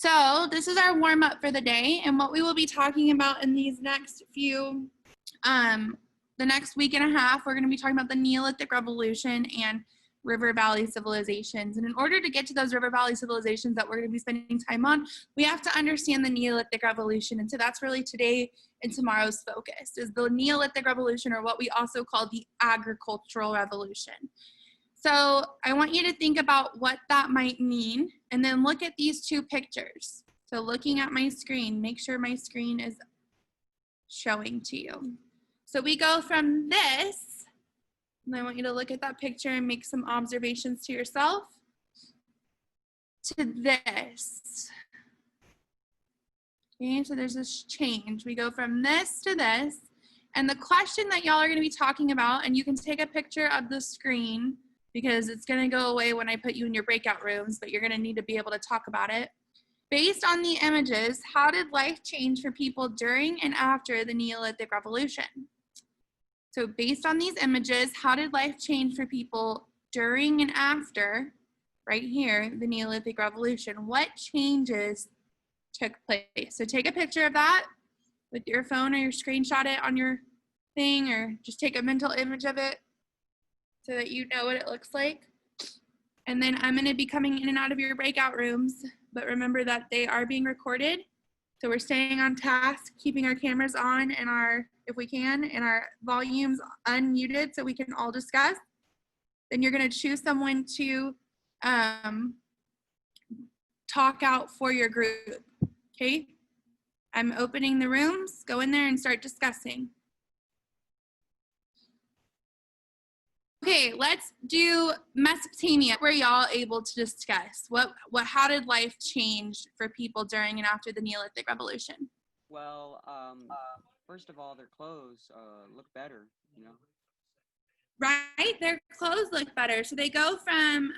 So this is our warm up for the day, and what we will be talking about in these next few, the next week and a half, we're going to be talking about the Neolithic Revolution and river valley civilizations. And in order to get to those river valley civilizations that we're going to be spending time on, we have to understand the Neolithic Revolution. And so that's really today and tomorrow's focus, is the Neolithic Revolution, or what we also call the agricultural revolution. So I want you to think about what that might mean, and then look at these two pictures. So looking at my screen, make sure my screen is showing to you. So we go from this, and I want you to look at that picture and make some observations to yourself, to this. Okay, so there's this change. We go from this to this, and the question that y'all are gonna be talking about, and you can take a picture of the screen, because it's going to go away when I put you in your breakout rooms, but you're going to need to be able to talk about it. Based on the images, how did life change for people during and after the Neolithic Revolution? So based on these images, how did life change for people during and after, right here, the Neolithic Revolution? What changes took place? So take a picture of that with your phone, or screenshot it on your thing, or just take a mental image of it, so that you know what it looks like. And then I'm gonna be coming in and out of your breakout rooms, but remember that they are being recorded. So we're staying on task, keeping our cameras on and if we can, and our volumes unmuted so we can all discuss. Then you're gonna choose someone to talk out for your group, okay? I'm opening the rooms, go in there and start discussing. Okay, let's do Mesopotamia. Were y'all able to discuss how did life change for people during and after the Neolithic Revolution? Well, first of all, their clothes look better, you know. Right, their clothes look better. So they go from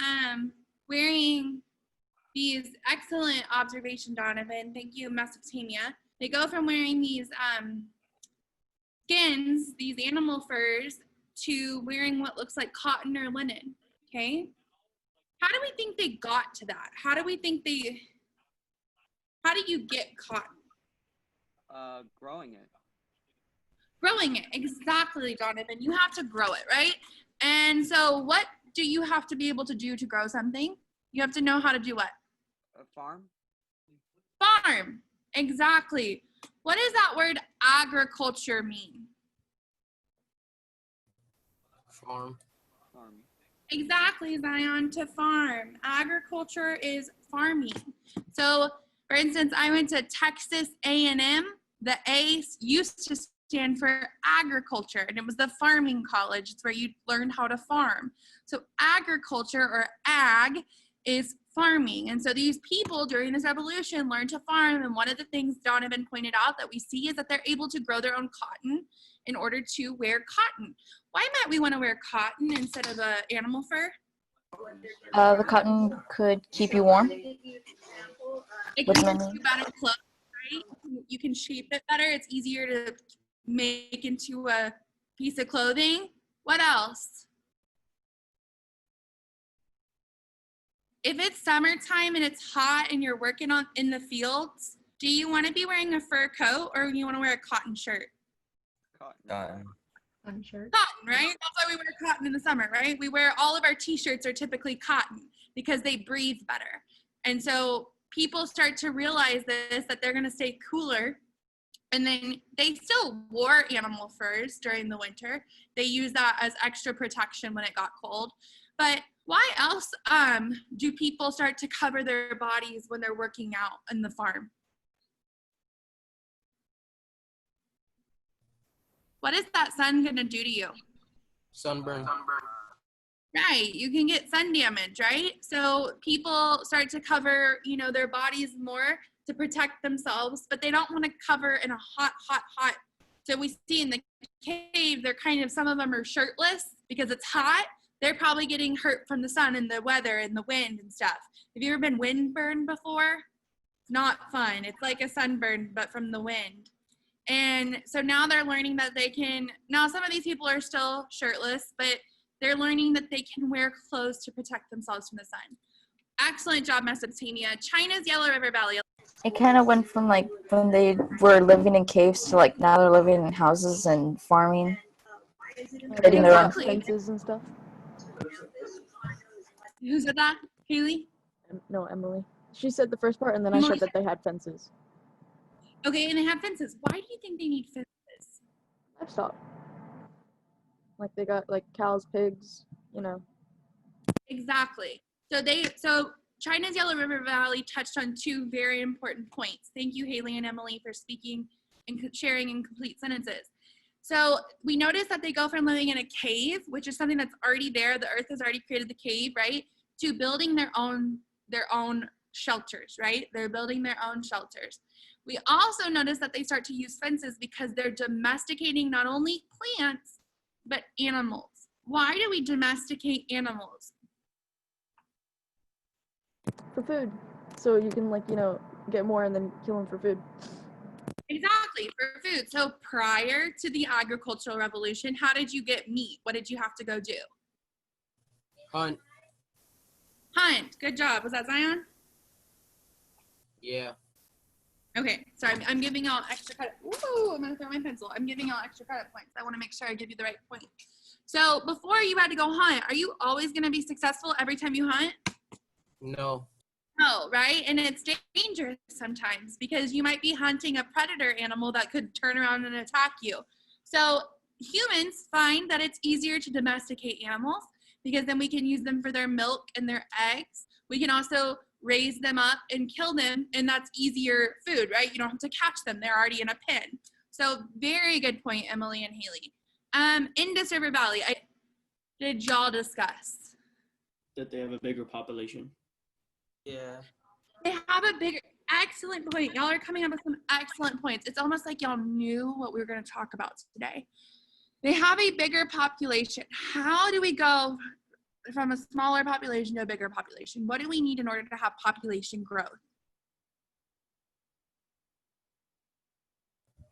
wearing these, excellent observation, Donovan. Thank you, Mesopotamia. They go from wearing these skins, these animal furs, to wearing what looks like cotton or linen, okay? How do we think they got to that? How do you get cotton? Growing it. Growing it, exactly, Donovan. You have to grow it, right? And so what do you have to be able to do to grow something? You have to know how to do what? Farm. Farm, exactly. What does that word agriculture mean? Farm. Exactly, Zion, to farm. Agriculture is farming. So, for instance, I went to Texas A&M. The A used to stand for agriculture, and it was the farming college. It's where you learned how to farm. So agriculture, or ag, is farming. And so these people during this revolution learned to farm, and one of the things Donovan pointed out that we see is that they're able to grow their own cotton in order to wear cotton. Why might we want to wear cotton instead of animal fur? The cotton could keep you warm. It can make you better clothes, right? You can shape it better. It's easier to make into a piece of clothing. What else? If it's summertime and it's hot and you're working in the fields, do you want to be wearing a fur coat, or do you want to wear a cotton shirt? Cotton. I'm sure. Cotton, right? That's why we wear cotton in the summer, right? All of our t-shirts are typically cotton because they breathe better. And so people start to realize that they're going to stay cooler. And then they still wore animal furs during the winter. They use that as extra protection when it got cold. But why else do people start to cover their bodies when they're working out in the farm? What is that sun gonna do to you? Sunburn. Right, you can get sun damage, right? So people start to cover, their bodies more to protect themselves, but they don't want to cover in a hot. So we see in the cave, some of them are shirtless because it's hot. They're probably getting hurt from the sun and the weather and the wind and stuff. Have you ever been windburned before? It's not fun. It's like a sunburn, but from the wind. And so now they're learning that now some of these people are still shirtless, but they're learning that they can wear clothes to protect themselves from the sun. Excellent job, Mesopotamia. China's Yellow River Valley. It kind of went from like when they were living in caves to like now they're living in houses and farming, creating their own. Exactly. Fences and stuff. Who said that? Haley? No, Emily. She said the first part, and then I Emily said that they had fences. Okay, and they have fences. Why do you think they need fences? Livestock. Like they got like cows, pigs, you know. Exactly. So China's Yellow River Valley touched on two very important points. Thank you, Haley and Emily, for speaking and sharing in complete sentences. So we noticed that they go from living in a cave, which is something that's already there, the earth has already created the cave, right? To building their own shelters, right? They're building their own shelters. We also noticed that they start to use fences because they're domesticating not only plants, but animals. Why do we domesticate animals? For food. So you can like, you know, get more and then kill them for food. Exactly, for food. So prior to the agricultural revolution, how did you get meat? What did you have to go do? Hunt. Hunt. Good job. Was that Zion? Yeah. Okay, sorry, I'm giving y'all extra credit. Ooh, I'm gonna throw my pencil. I'm giving y'all extra credit points. I wanna make sure I give you the right point. So before you had to go hunt, are you always gonna be successful every time you hunt? No. No, right? And it's dangerous sometimes because you might be hunting a predator animal that could turn around and attack you. So humans find that it's easier to domesticate animals because then we can use them for their milk and their eggs. We can also raise them up and kill them, and that's easier food, right? You don't have to catch them. They're already in a pen. So very good point, Emily and Haley. Indus River Valley, did y'all discuss? That they have a bigger population. Yeah. They have a bigger, excellent point. Y'all are coming up with some excellent points. It's almost like y'all knew what we were going to talk about today. They have a bigger population. How do we go from a smaller population to a bigger population? What do we need in order to have population growth?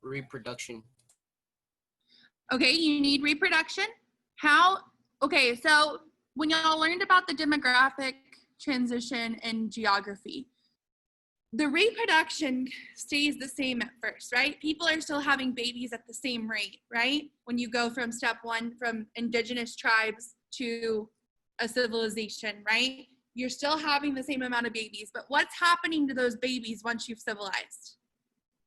Reproduction. Okay, you need reproduction. Okay, so when y'all learned about the demographic transition in geography, the reproduction stays the same at first, right? People are still having babies at the same rate, right? When you go from step one, from indigenous tribes to a civilization, right? You're still having the same amount of babies, but what's happening to those babies once you've civilized?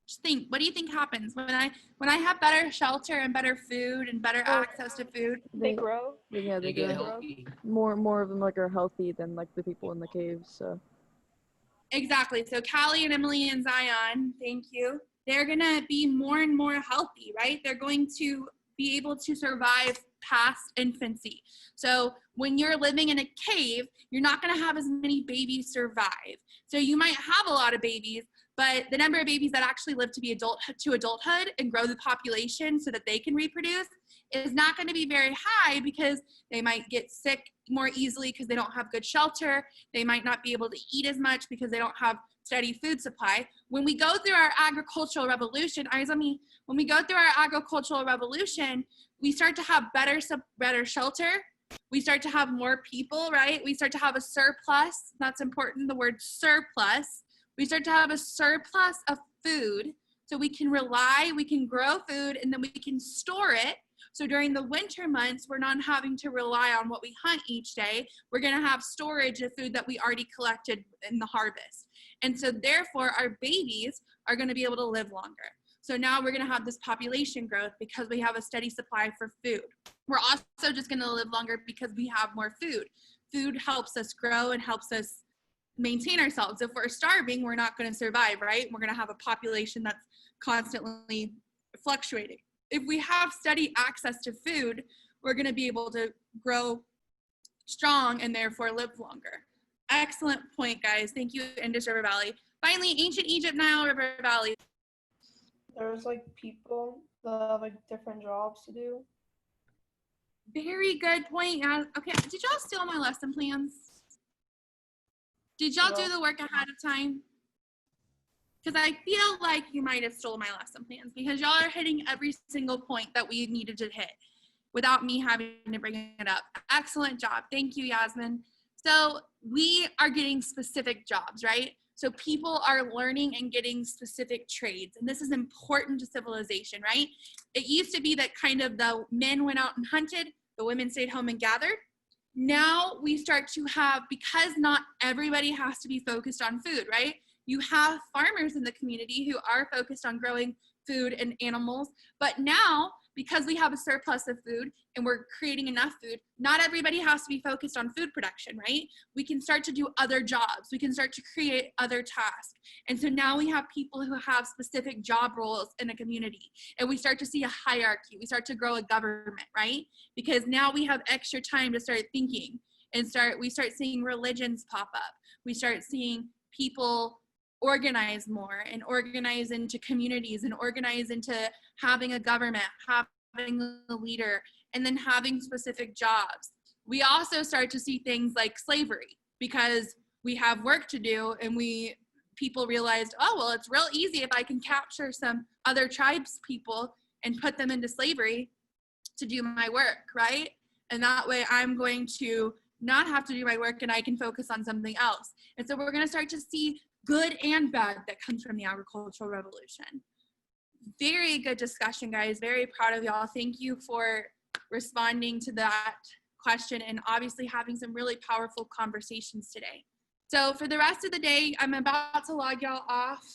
Just think, what do you think happens when I have better shelter and better food and better access to food? They grow. Yeah, they get grow. healthy. More of them like are healthy than like the people in the caves. So Exactly. So Callie and Emily and Zion, thank you. They're going to be more and more healthy, right? They're going to be able to survive past infancy. So when you're living in a cave, you're not going to have as many babies survive. So you might have a lot of babies, but the number of babies that actually live to be adulthood and grow the population so that they can reproduce is not going to be very high because they might get sick more easily because they don't have good shelter. They might not be able to eat as much because they don't have steady food supply. When we go through our agricultural revolution, when we go through our agricultural revolution, we start to have better shelter. We start to have more people, right? We start to have a surplus. That's important, the word surplus. We start to have a surplus of food. So we can grow food, and then we can store it. So during the winter months, we're not having to rely on what we hunt each day. We're going to have storage of food that we already collected in the harvest. And so therefore, our babies are going to be able to live longer. So now we're going to have this population growth because we have a steady supply for food. We're also just going to live longer because we have more food. Food helps us grow and helps us maintain ourselves. If we're starving, we're not going to survive, right? We're going to have a population that's constantly fluctuating. If we have steady access to food, we're going to be able to grow strong and therefore live longer. Excellent point, guys. Thank you, Indus River Valley. Finally, ancient Egypt, Nile River Valley. There's like people that have like different jobs to do. Very good point. Okay, did y'all steal my lesson plans? Did y'all do the work ahead of time? Because I feel like you might have stolen my lesson plans because y'all are hitting every single point that we needed to hit without me having to bring it up. Excellent job. Thank you, Yasmin. So we are getting specific jobs, right? So people are learning and getting specific trades. And this is important to civilization, right? It used to be that kind of the men went out and hunted, the women stayed home and gathered. Now we start to have, because not everybody has to be focused on food, right? You have farmers in the community who are focused on growing food and animals, but now because we have a surplus of food and we're creating enough food, not everybody has to be focused on food production, right? We can start to do other jobs. We can start to create other tasks. And so now we have people who have specific job roles in a community, and we start to see a hierarchy. We start to grow a government, right? Because now we have extra time to start thinking and we start seeing religions pop up. We start seeing people organize more and organize into communities and organize into having a government, having a leader, and then having specific jobs. We also start to see things like slavery because we have work to do, and people realized, oh, well, it's real easy if I can capture some other tribes people and put them into slavery to do my work, right? And that way I'm going to not have to do my work and I can focus on something else. And so we're going to start to see good and bad that comes from the agricultural revolution. Very good discussion, guys. Very proud of y'all. Thank you for responding to that question and obviously having some really powerful conversations today. So for the rest of the day, I'm about to log y'all off.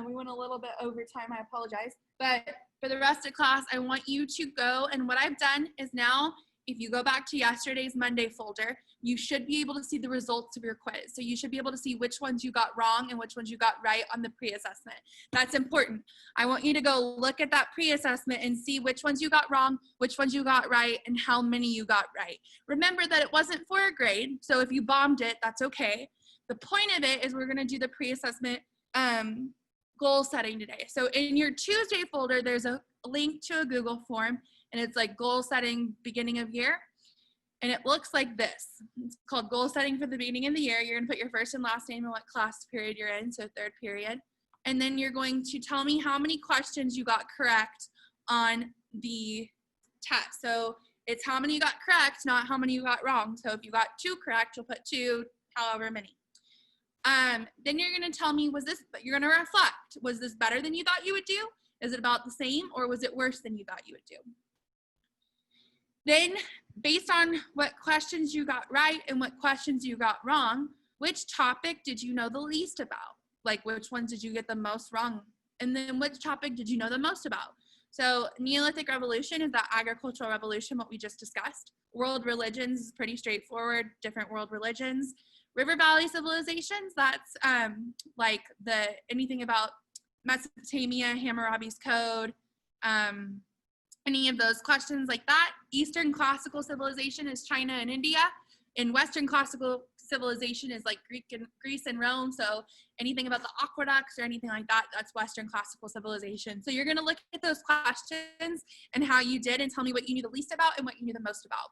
We went a little bit over time, I apologize. But for the rest of class, I want you to go, and what I've done is now, if you go back to yesterday's Monday folder, you should be able to see the results of your quiz. So you should be able to see which ones you got wrong and which ones you got right on the pre-assessment. That's important. I want you to go look at that pre-assessment and see which ones you got wrong, which ones you got right, and how many you got right. Remember that it wasn't for a grade, so if you bombed it, that's okay. The point of it is we're gonna do the pre-assessment goal setting today. So in your Tuesday folder, there's a link to a Google form, and it's like goal setting beginning of year. And it looks like this. It's called goal setting for the beginning of the year. You're gonna put your first and last name and what class period you're in, so third period. And then you're going to tell me how many questions you got correct on the test. So it's how many you got correct, not how many you got wrong. So if you got 2 correct, you'll put 2, however many. Then you're gonna tell me, you're gonna reflect. Was this better than you thought you would do? Is it about the same, or was it worse than you thought you would do? Then, based on what questions you got right and what questions you got wrong, which topic did you know the least about? Like, which ones did you get the most wrong? And then which topic did you know the most about? So Neolithic Revolution is that agricultural revolution, what we just discussed. World religions is pretty straightforward, different world religions. River Valley civilizations, that's like anything about Mesopotamia, Hammurabi's Code, any of those questions like that. Eastern classical civilization is China and India. And Western classical civilization is like Greece and Rome. So anything about the aqueducts or anything like that, that's Western classical civilization. So you're gonna look at those questions and how you did and tell me what you knew the least about and what you knew the most about.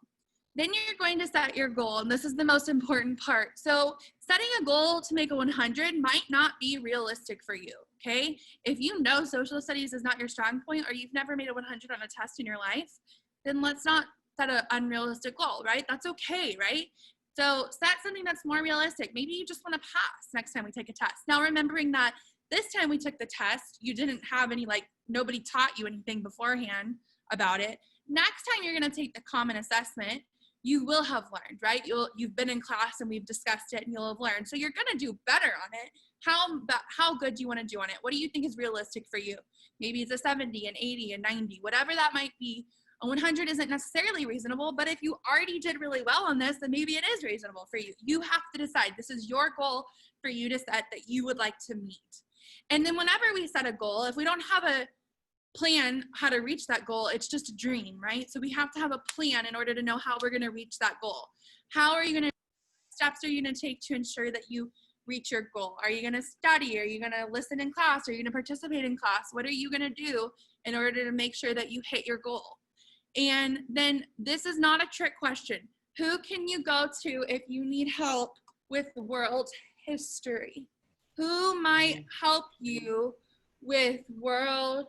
Then you're going to set your goal, and this is the most important part. So setting a goal to make a 100 might not be realistic for you, okay? If you know social studies is not your strong point, or you've never made a 100 on a test in your life, then let's not set an unrealistic goal, right? That's okay, right? So set something that's more realistic. Maybe you just want to pass next time we take a test. Now remembering that this time we took the test, you didn't have any, nobody taught you anything beforehand about it. Next time you're gonna take the common assessment, you will have learned, right? You've been in class and we've discussed it and you'll have learned. So you're gonna do better on it. How good do you wanna do on it? What do you think is realistic for you? Maybe it's a 70, an 80, a 90, whatever that might be. A 100 isn't necessarily reasonable, but if you already did really well on this, then maybe it is reasonable for you. You have to decide. This is your goal for you to set that you would like to meet. And then whenever we set a goal, if we don't have a plan how to reach that goal, it's just a dream, right? So we have to have a plan in order to know how we're going to reach that goal. How are you going to, steps are you going to take to ensure that you reach your goal? Are you going to study? Are you going to listen in class? Are you going to participate in class? What are you going to do in order to make sure that you hit your goal? And then this is not a trick question. Who can you go to if you need help with world history? Who might help you with world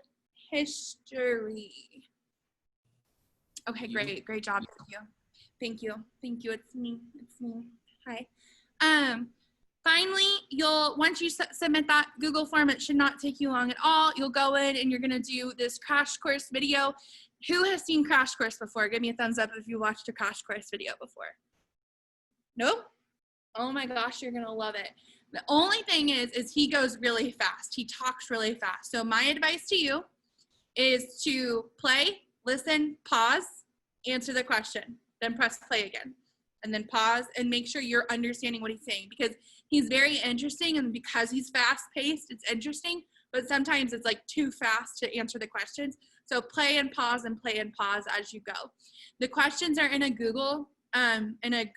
history? Okay, great job. Thank you. It's me. Hi. Finally, once you submit that Google form, it should not take you long at all. You'll go in and you're gonna do this crash course video. Who has seen Crash Course before? Give me a thumbs up if you watched a Crash Course video before. Nope? Oh my gosh, you're gonna love it. The only thing is he goes really fast. He talks really fast. So my advice to you is to play, listen, pause, answer the question, then press play again. And then pause and make sure you're understanding what he's saying, because he's very interesting, and because he's fast paced, it's interesting, but sometimes it's like too fast to answer the questions. So play and pause as you go. The questions are in a Google, what am I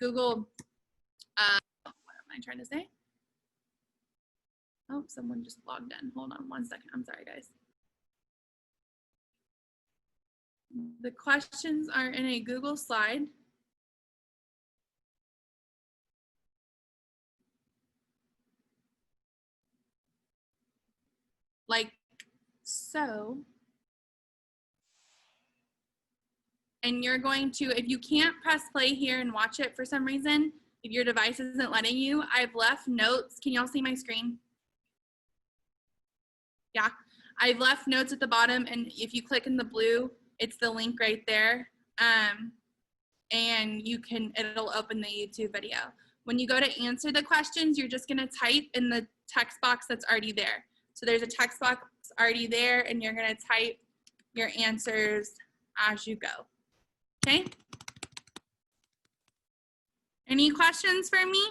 trying to say? Oh, someone just logged in. Hold on one second. I'm sorry, guys. The questions are in a Google slide. Like so. And you're going to, if you can't press play here and watch it for some reason, if your device isn't letting you, I've left notes. Can y'all see my screen? Yeah, I've left notes at the bottom, and if you click in the blue, it's the link right there. And it'll open the YouTube video. When you go to answer the questions, you're just gonna type in the text box that's already there. So there's a text box already there, and you're gonna type your answers as you go, okay? Any questions for me?